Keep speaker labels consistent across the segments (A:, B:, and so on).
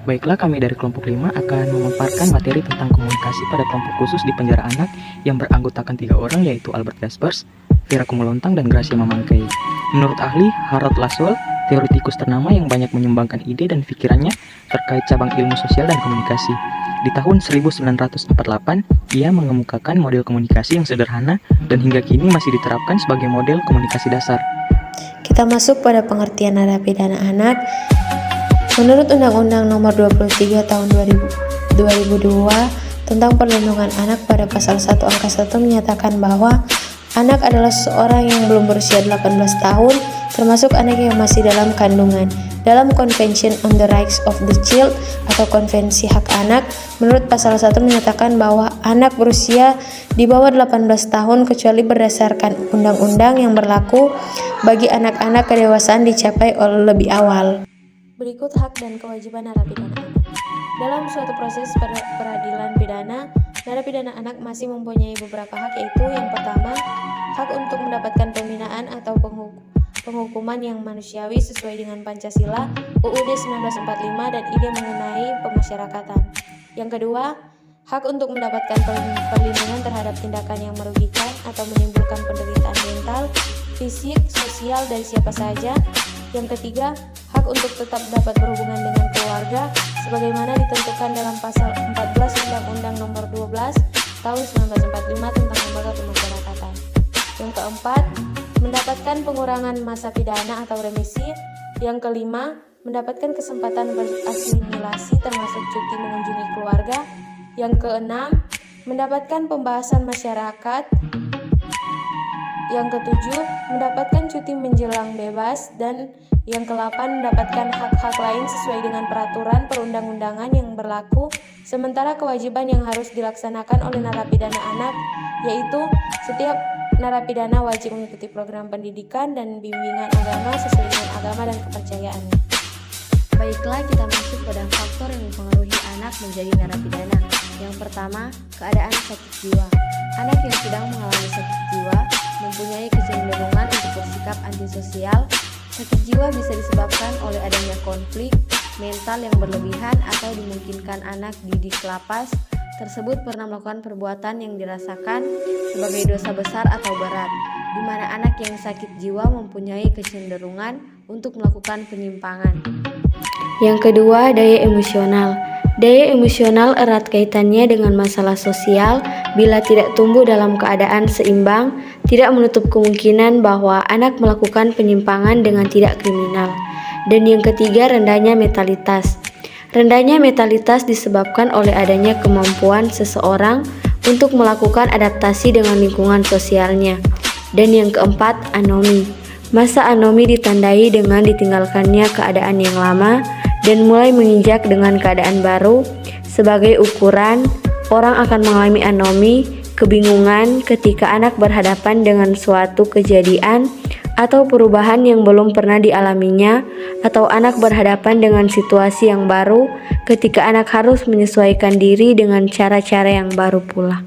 A: Baiklah, kami dari kelompok 5 akan memaparkan materi tentang komunikasi pada kelompok khusus di penjara anak yang beranggotakan 3 orang, yaitu Albert Gaspers, Vera Kumulontang, dan Gracia Mamangkei. Menurut ahli Harold Laswell, teoretikus ternama yang banyak menyumbangkan ide dan pikirannya terkait cabang ilmu sosial dan komunikasi. Di tahun 1948, ia mengemukakan model komunikasi yang sederhana dan hingga kini masih diterapkan sebagai model komunikasi dasar.
B: Kita masuk pada pengertian narapidana anak. Menurut Undang-Undang Nomor 23 Tahun 2002 tentang Perlindungan Anak, pada pasal 1 angka 1 menyatakan bahwa anak adalah seseorang yang belum berusia 18 tahun, termasuk anak yang masih dalam kandungan. Dalam Convention on the Rights of the Child atau Konvensi Hak Anak, menurut pasal 1 menyatakan bahwa anak berusia di bawah 18 tahun kecuali berdasarkan undang-undang yang berlaku bagi anak-anak kedewasaan dicapai lebih awal. Berikut hak dan kewajiban narapidana anak. Dalam suatu proses peradilan pidana, narapidana anak masih mempunyai beberapa hak, yaitu yang pertama, hak untuk mendapatkan pembinaan atau penghukuman yang manusiawi sesuai dengan Pancasila, UUD 1945, dan ide mengenai pemasyarakatan. Yang kedua, hak untuk mendapatkan perlindungan terhadap tindakan yang merugikan atau menimbulkan penderitaan mental, fisik, sosial dari siapa saja. Yang ketiga, hak untuk tetap dapat berhubungan dengan keluarga sebagaimana ditentukan dalam pasal 14 Undang-Undang Nomor 12 Tahun 1945 tentang lembaga pemasyarakatan. Yang keempat, mendapatkan pengurangan masa pidana atau remisi. Yang kelima, mendapatkan kesempatan berasimilasi termasuk cuti mengunjungi keluarga. Yang keenam, mendapatkan pembahasan masyarakat. Yang ketujuh, mendapatkan cuti menjelang bebas. Dan yang ke-8, mendapatkan hak-hak lain sesuai dengan peraturan perundang-undangan yang berlaku. Sementara kewajiban yang harus dilaksanakan oleh narapidana anak, yaitu setiap narapidana wajib mengikuti program pendidikan dan bimbingan agama sesuai dengan agama dan kepercayaannya.
C: Baiklah, kita masuk pada faktor yang mempengaruhi anak menjadi narapidana. Yang pertama, keadaan sakit jiwa. Anak yang sedang mengalami sakit jiwa mempunyai kecenderungan untuk bersikap antisosial. Sakit jiwa bisa disebabkan oleh adanya konflik mental yang berlebihan atau dimungkinkan anak didik lapas tersebut pernah melakukan perbuatan yang dirasakan sebagai dosa besar atau berat, di mana anak yang sakit jiwa mempunyai kecenderungan untuk melakukan penyimpangan.
B: Yang kedua, daya emosional. Daya emosional erat kaitannya dengan masalah sosial. Bila tidak tumbuh dalam keadaan seimbang, tidak menutup kemungkinan bahwa anak melakukan penyimpangan dengan tidak kriminal. Dan yang ketiga, rendahnya metalitas. Rendahnya metalitas disebabkan oleh adanya kemampuan seseorang untuk melakukan adaptasi dengan lingkungan sosialnya. Dan yang keempat, anomi. Masa anomi ditandai dengan ditinggalkannya keadaan yang lama dan mulai menginjak dengan keadaan baru. Sebagai ukuran, orang akan mengalami anomi, kebingungan ketika anak berhadapan dengan suatu kejadian atau perubahan yang belum pernah dialaminya, atau anak berhadapan dengan situasi yang baru ketika anak harus menyesuaikan diri dengan cara-cara yang baru pula.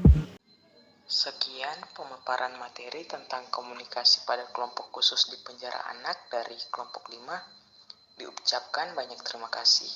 A: Sekian pemaparan materi tentang komunikasi pada kelompok khusus di penjara anak dari kelompok 5. Diucapkan banyak terima kasih.